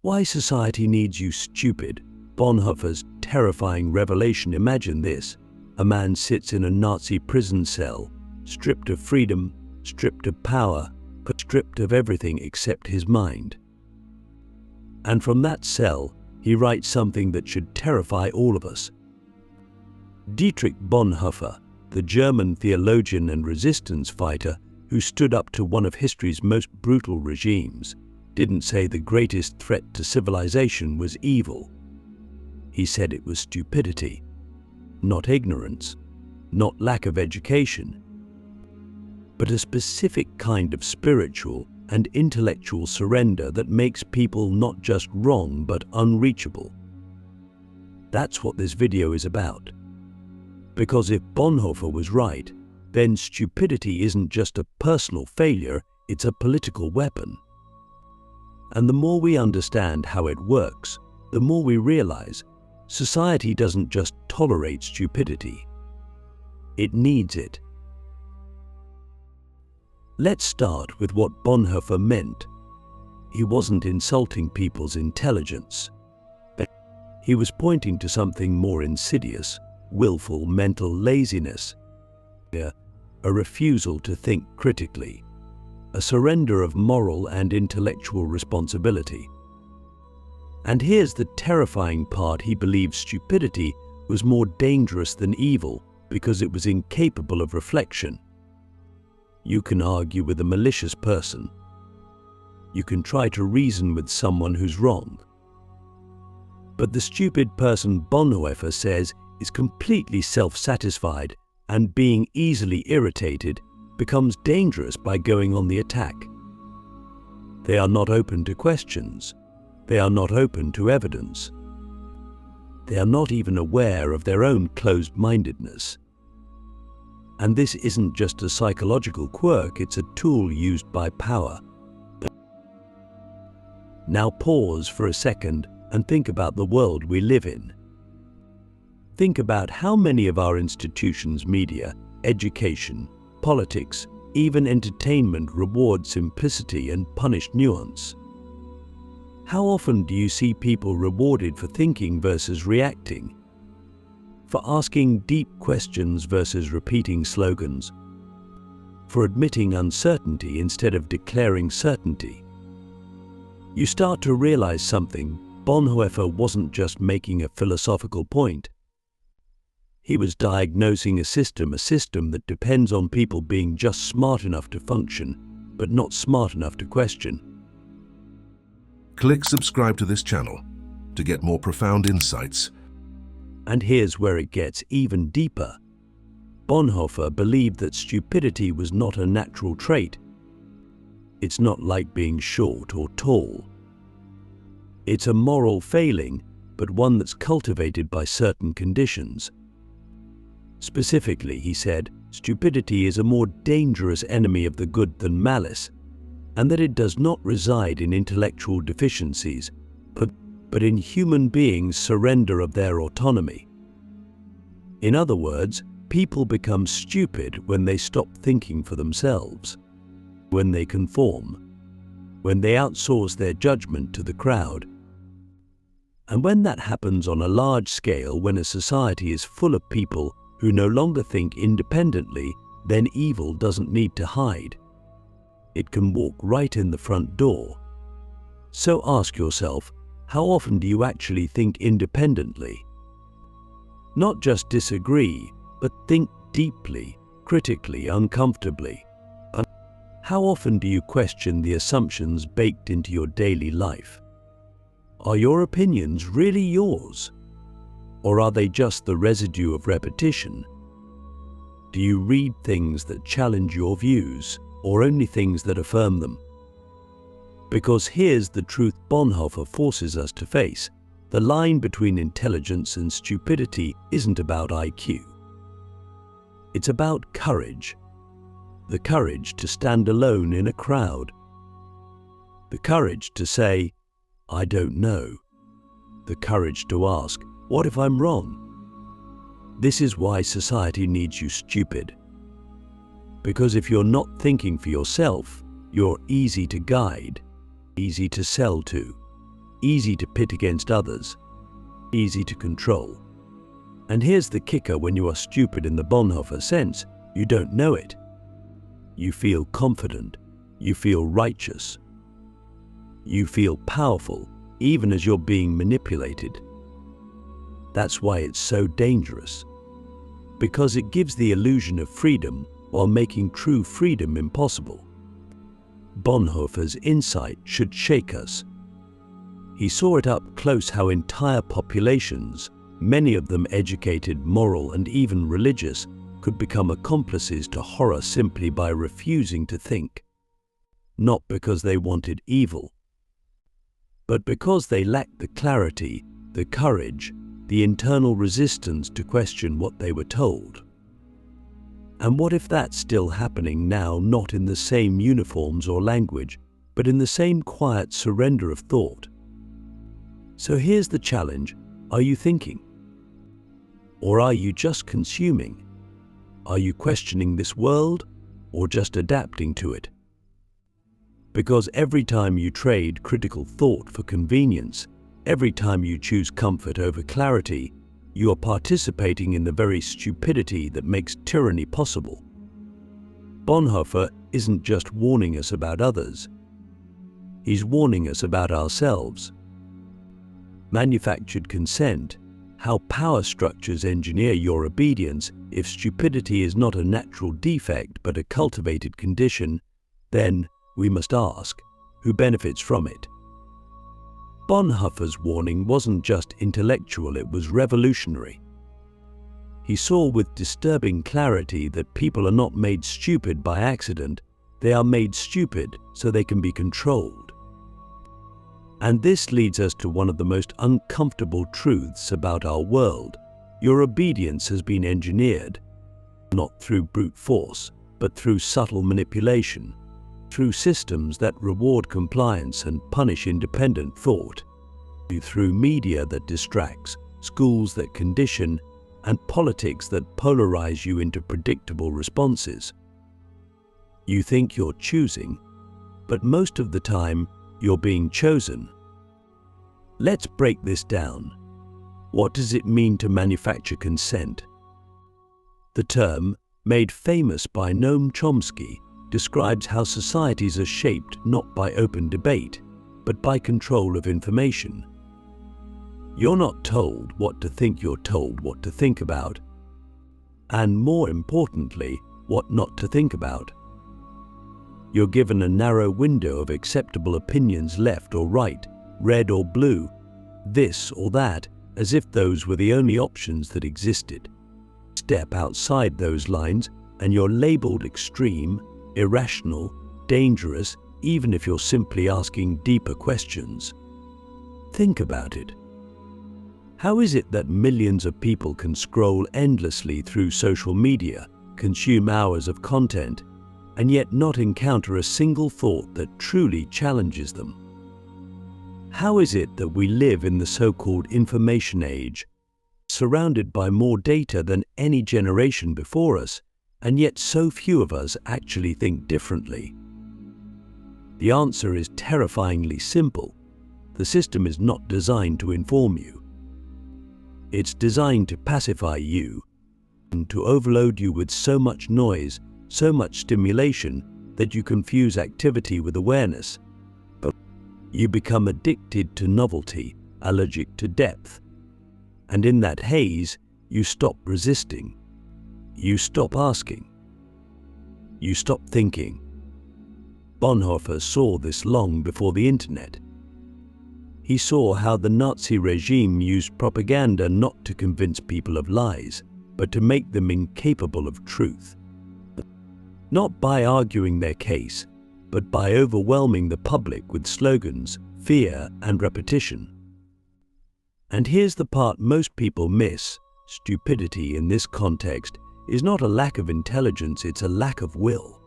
Why society needs you stupid. Bonhoeffer's terrifying revelation. Imagine this. A man sits in a Nazi prison cell, stripped of freedom, stripped of power, but stripped of everything except his mind. And from that cell, he writes something that should terrify all of us. Dietrich Bonhoeffer, the German theologian and resistance fighter who stood up to one of history's most brutal regimes, didn't say the greatest threat to civilization was evil. He said it was stupidity, not ignorance, not lack of education, but a specific kind of spiritual and intellectual surrender that makes people not just wrong but unreachable. That's what this video is about. Because if Bonhoeffer was right, then stupidity isn't just a personal failure, it's a political weapon. And the more we understand how it works, the more we realize society doesn't just tolerate stupidity. It needs it. Let's start with what Bonhoeffer meant. He wasn't insulting people's intelligence. He was pointing to something more insidious, willful mental laziness, a refusal to think critically, a surrender of moral and intellectual responsibility. And here's the terrifying part: he believed stupidity was more dangerous than evil because it was incapable of reflection. You can argue with a malicious person. You can try to reason with someone who's wrong. But the stupid person, Bonhoeffer says, is completely self-satisfied, and being easily irritated becomes dangerous by going on the attack. They are not open to questions. They are not open to evidence. They are not even aware of their own closed-mindedness. And this isn't just a psychological quirk, it's a tool used by power. Now pause for a second and think about the world we live in. Think about how many of our institutions, media, education, politics, even entertainment reward simplicity and punish nuance. How often do you see people rewarded for thinking versus reacting? For asking deep questions versus repeating slogans? For admitting uncertainty instead of declaring certainty? You start to realize something. Bonhoeffer wasn't just making a philosophical point. He was diagnosing a system that depends on people being just smart enough to function, but not smart enough to question. Click subscribe to this channel to get more profound insights. And here's where it gets even deeper. Bonhoeffer believed that stupidity was not a natural trait. It's not like being short or tall. It's a moral failing, but one that's cultivated by certain conditions. Specifically, he said, stupidity is a more dangerous enemy of the good than malice, and that it does not reside in intellectual deficiencies, but in human beings' surrender of their autonomy. In other words, people become stupid when they stop thinking for themselves, when they conform, when they outsource their judgment to the crowd. And when that happens on a large scale, when a society is full of people who no longer think independently, then evil doesn't need to hide. It can walk right in the front door. So ask yourself, how often do you actually think independently? Not just disagree, but think deeply, critically, uncomfortably. How often do you question the assumptions baked into your daily life? Are your opinions really yours? Or are they just the residue of repetition? Do you read things that challenge your views, or only things that affirm them? Because here's the truth Bonhoeffer forces us to face. The line between intelligence and stupidity isn't about IQ. It's about courage. The courage to stand alone in a crowd. The courage to say, I don't know. The courage to ask, what if I'm wrong? This is why society needs you stupid. Because if you're not thinking for yourself, you're easy to guide, easy to sell to. easy to pit against others, easy to control. And here's the kicker: when you are stupid in the Bonhoeffer sense, you don't know it. You feel confident, you feel righteous, you feel powerful, even as you're being manipulated. That's why it's so dangerous, because it gives the illusion of freedom while making true freedom impossible. Bonhoeffer's insight should shake us. He saw it up close how entire populations, many of them educated, moral, and even religious, could become accomplices to horror simply by refusing to think. Not because they wanted evil, but because they lacked the clarity, the courage, the internal resistance to question what they were told. And what if that's still happening now, not in the same uniforms or language, but in the same quiet surrender of thought? So here's the challenge: are you thinking? Or are you just consuming? Are you questioning this world, or just adapting to it? Because every time you trade critical thought for convenience, every time you choose comfort over clarity, you are participating in the very stupidity that makes tyranny possible. Bonhoeffer isn't just warning us about others. He's warning us about ourselves. Manufactured consent, how power structures engineer your obedience. If stupidity is not a natural defect but a cultivated condition, then, we must ask, who benefits from it? Bonhoeffer's warning wasn't just intellectual, it was revolutionary. He saw with disturbing clarity that people are not made stupid by accident, they are made stupid so they can be controlled. And this leads us to one of the most uncomfortable truths about our world. Your obedience has been engineered, not through brute force, but through subtle manipulation, through systems that reward compliance and punish independent thought, through media that distracts, schools that condition, and politics that polarize you into predictable responses. You think you're choosing, but most of the time, you're being chosen. Let's break this down. What does it mean to manufacture consent? The term, made famous by Noam Chomsky, describes how societies are shaped not by open debate, but by control of information. You're not told what to think, you're told what to think about, and more importantly, what not to think about. You're given a narrow window of acceptable opinions, left or right, red or blue, this or that, as if those were the only options that existed. Step outside those lines and you're labeled extreme, irrational, dangerous, even if you're simply asking deeper questions. Think about it. How is it that millions of people can scroll endlessly through social media, consume hours of content, and yet not encounter a single thought that truly challenges them? How is it that we live in the so-called information age, surrounded by more data than any generation before us, and yet so few of us actually think differently? The answer is terrifyingly simple. The system is not designed to inform you. It's designed to pacify you, and to overload you with so much noise, so much stimulation, that you confuse activity with awareness. But you become addicted to novelty, allergic to depth. And in that haze, you stop resisting. You stop asking. You stop thinking. Bonhoeffer saw this long before the internet. He saw how the Nazi regime used propaganda not to convince people of lies, but to make them incapable of truth. Not by arguing their case, but by overwhelming the public with slogans, fear, and repetition. And here's the part most people miss. Stupidity in this context is not a lack of intelligence, it's a lack of will.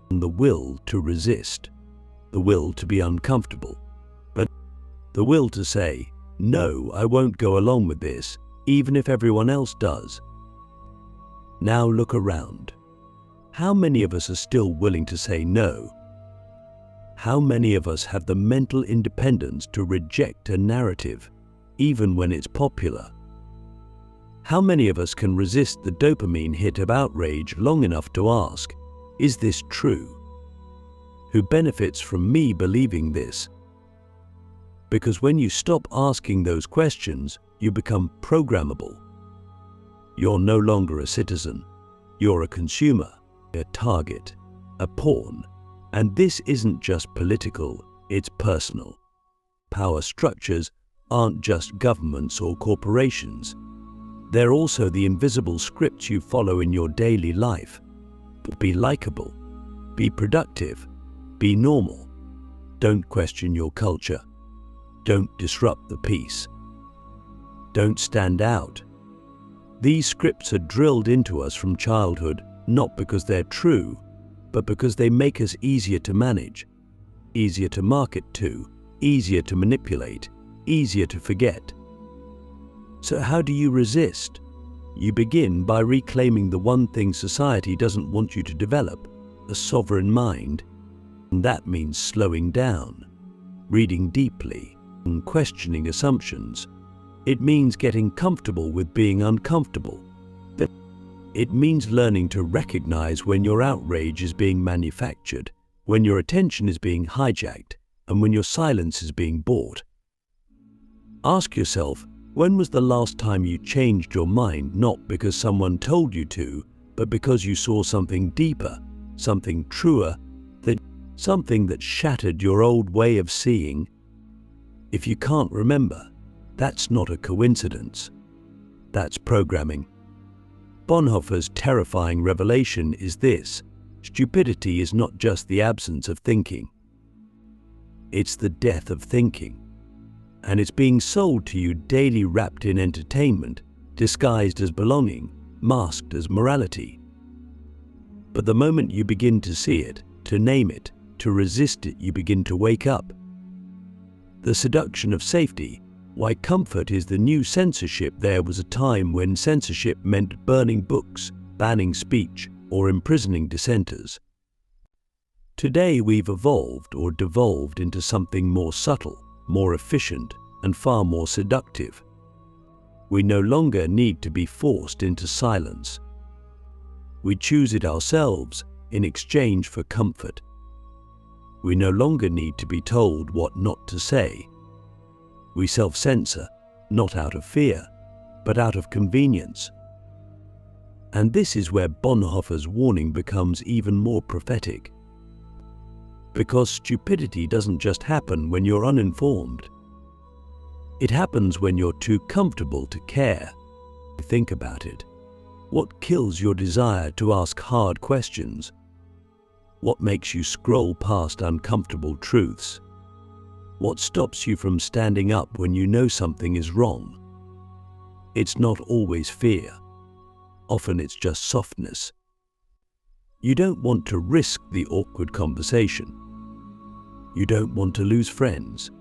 And the will to resist, the will to be uncomfortable, but the will to say, no, I won't go along with this, even if everyone else does. Now look around. How many of us are still willing to say no? How many of us have the mental independence to reject a narrative, even when it's popular? How many of us can resist the dopamine hit of outrage long enough to ask, is this true? Who benefits from me believing this? Because when you stop asking those questions, you become programmable. You're no longer a citizen. You're a consumer, a target, a pawn. And this isn't just political, it's personal. Power structures aren't just governments or corporations. They're also the invisible scripts you follow in your daily life. Be likable. Be productive. Be normal. Don't question your culture. Don't disrupt the peace. Don't stand out. These scripts are drilled into us from childhood, not because they're true, but because they make us easier to manage, easier to market to, easier to manipulate, easier to forget. So how do you resist? You begin by reclaiming the one thing society doesn't want you to develop, a sovereign mind. And that means slowing down, reading deeply, and questioning assumptions. It means getting comfortable with being uncomfortable. It means learning to recognize when your outrage is being manufactured, when your attention is being hijacked, and when your silence is being bought. Ask yourself, when was the last time you changed your mind not because someone told you to, but because you saw something deeper, something truer, something that shattered your old way of seeing? If you can't remember, that's not a coincidence. That's programming. Bonhoeffer's terrifying revelation is this: stupidity is not just the absence of thinking. It's the death of thinking. And it's being sold to you daily, wrapped in entertainment, disguised as belonging, masked as morality. But the moment you begin to see it, to name it, to resist it, you begin to wake up. The seduction of safety, why comfort is the new censorship. There was a time when censorship meant burning books, banning speech, or imprisoning dissenters. Today we've evolved or devolved into something more subtle, more efficient, and far more seductive. We no longer need to be forced into silence. We choose it ourselves in exchange for comfort. We no longer need to be told what not to say. We self-censor, not out of fear, but out of convenience. And this is where Bonhoeffer's warning becomes even more prophetic. Because stupidity doesn't just happen when you're uninformed. It happens when you're too comfortable to care. Think about it. What kills your desire to ask hard questions? What makes you scroll past uncomfortable truths? What stops you from standing up when you know something is wrong? It's not always fear. Often it's just softness. You don't want to risk the awkward conversation. You don't want to lose friends.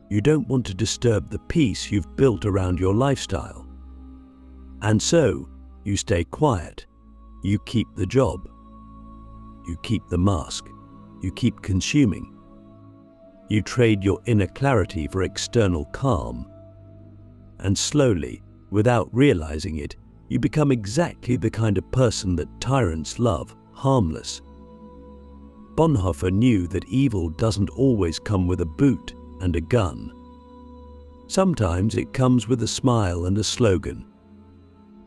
You don't want to disturb the peace you've built around your lifestyle. And so, you stay quiet. You keep the job. You keep the mask. You keep consuming. You trade your inner clarity for external calm. And slowly, without realizing it, you become exactly the kind of person that tyrants love, harmless. Bonhoeffer knew that evil doesn't always come with a boot and a gun. Sometimes it comes with a smile and a slogan.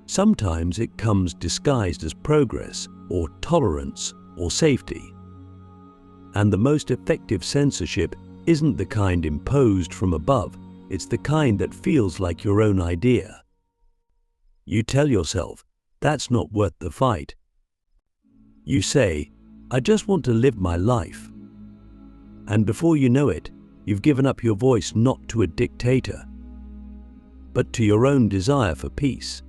Sometimes it comes disguised as progress or tolerance or safety. And the most effective censorship isn't the kind imposed from above, it's the kind that feels like your own idea. You tell yourself, that's not worth the fight. You say, I just want to live my life. And before you know it, you've given up your voice not to a dictator, but to your own desire for peace.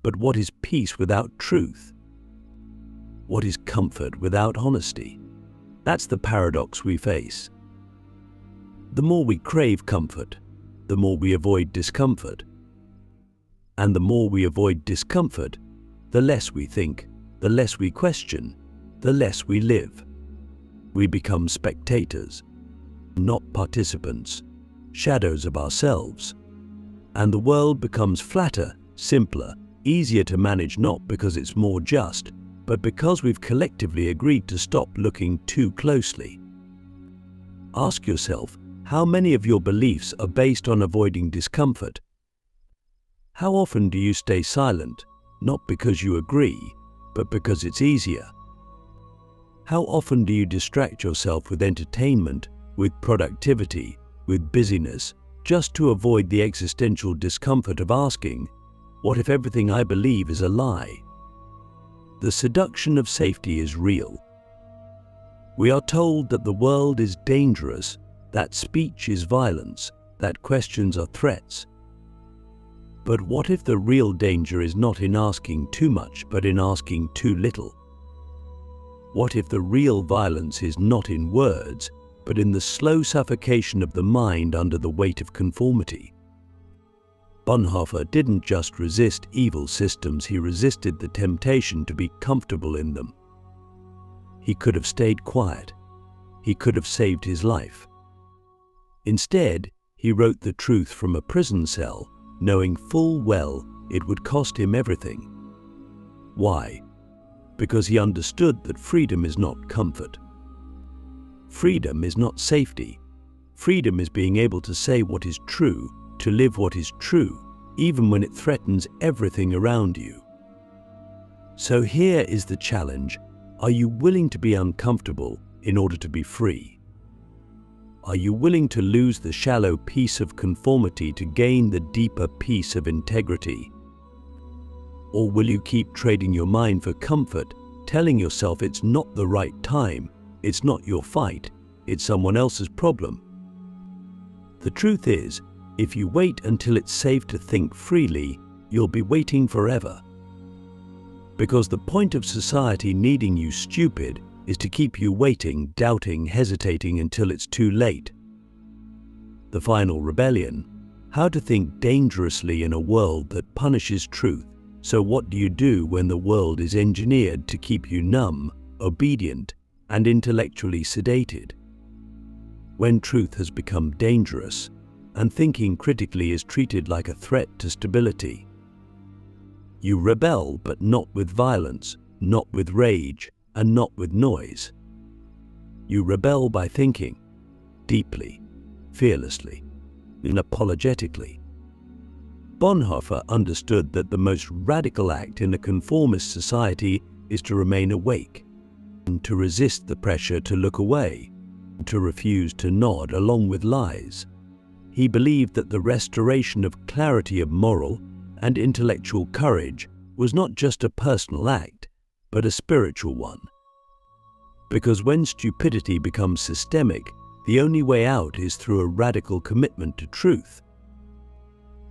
But what is peace without truth? What is comfort without honesty? That's the paradox we face. The more we crave comfort, the more we avoid discomfort. And the more we avoid discomfort, the less we think, the less we question, the less we live. We become spectators, not participants, shadows of ourselves. And the world becomes flatter, simpler, easier to manage, not because it's more just, but because we've collectively agreed to stop looking too closely. Ask yourself, how many of your beliefs are based on avoiding discomfort? How often do you stay silent, not because you agree, but because it's easier? How often do you distract yourself with entertainment, with productivity, with busyness, just to avoid the existential discomfort of asking, what if everything I believe is a lie? The seduction of safety is real. We are told that the world is dangerous, that speech is violence, that questions are threats. But what if the real danger is not in asking too much, but in asking too little? What if the real violence is not in words, but in the slow suffocation of the mind under the weight of conformity? Bonhoeffer didn't just resist evil systems, he resisted the temptation to be comfortable in them. He could have stayed quiet. He could have saved his life. Instead, he wrote the truth from a prison cell, knowing full well it would cost him everything. Why? Because he understood that freedom is not comfort. Freedom is not safety. Freedom is being able to say what is true, to live what is true, even when it threatens everything around you. So here is the challenge. Are you willing to be uncomfortable in order to be free? Are you willing to lose the shallow peace of conformity to gain the deeper peace of integrity? Or will you keep trading your mind for comfort, telling yourself it's not the right time, it's not your fight, it's someone else's problem? The truth is, if you wait until it's safe to think freely, you'll be waiting forever. Because the point of society needing you stupid is to keep you waiting, doubting, hesitating until it's too late. The final rebellion: how to think dangerously in a world that punishes truth. So what do you do when the world is engineered to keep you numb, obedient, and intellectually sedated? When truth has become dangerous, and thinking critically is treated like a threat to stability. You rebel, but not with violence, not with rage, and not with noise. You rebel by thinking deeply, fearlessly, unapologetically. Bonhoeffer understood that the most radical act in a conformist society is to remain awake, and to resist the pressure to look away, to refuse to nod along with lies. He believed that the restoration of clarity of moral and intellectual courage was not just a personal act, but a spiritual one. Because when stupidity becomes systemic, the only way out is through a radical commitment to truth.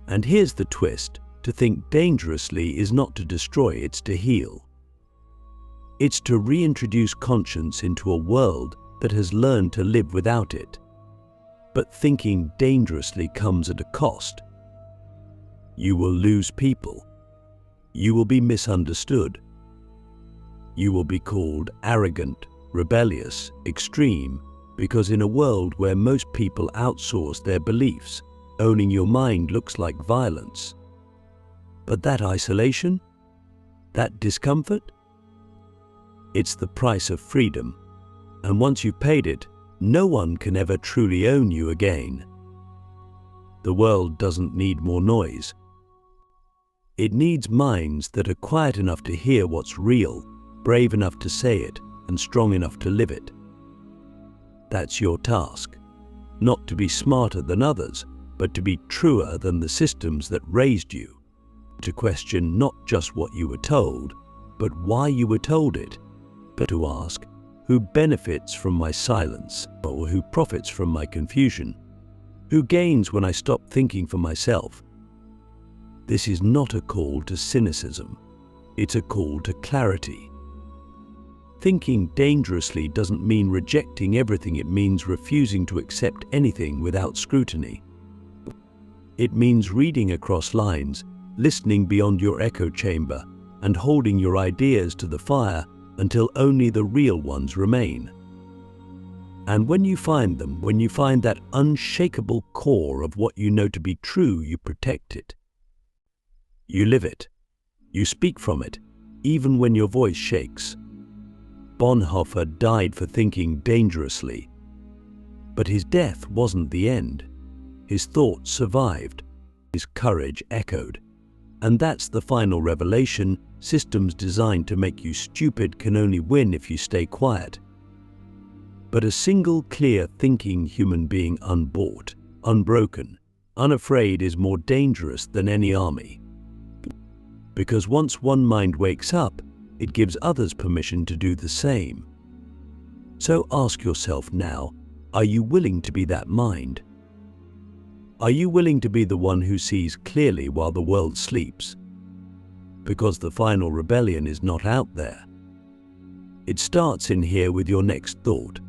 And here's the twist: to think dangerously is not to destroy, it's to heal. It's to reintroduce conscience into a world that has learned to live without it. But thinking dangerously comes at a cost. You will lose people. You will be misunderstood. You will be called arrogant, rebellious, extreme, because in a world where most people outsource their beliefs, owning your mind looks like violence. But that isolation? That discomfort? It's the price of freedom, and once you've paid it, no one can ever truly own you again. The world doesn't need more noise. It needs minds that are quiet enough to hear what's real, brave enough to say it, and strong enough to live it. That's your task. Not to be smarter than others, but to be truer than the systems that raised you. To question not just what you were told, but why you were told it. But to ask, who benefits from my silence, or who profits from my confusion? Who gains when I stop thinking for myself? This is not a call to cynicism. It's a call to clarity. Thinking dangerously doesn't mean rejecting everything. It means refusing to accept anything without scrutiny. It means reading across lines, listening beyond your echo chamber, and holding your ideas to the fire until only the real ones remain. And when you find them, when you find that unshakable core of what you know to be true, you protect it. You live it. You speak from it, even when your voice shakes. Bonhoeffer died for thinking dangerously. But his death wasn't the end. His thoughts survived. His courage echoed. And that's the final revelation: systems designed to make you stupid can only win if you stay quiet. But a single clear thinking human being, unbought, unbroken, unafraid, is more dangerous than any army. Because once one mind wakes up, it gives others permission to do the same. So ask yourself now, are you willing to be that mind? Are you willing to be the one who sees clearly while the world sleeps? Because the final rebellion is not out there. It starts in here with your next thought.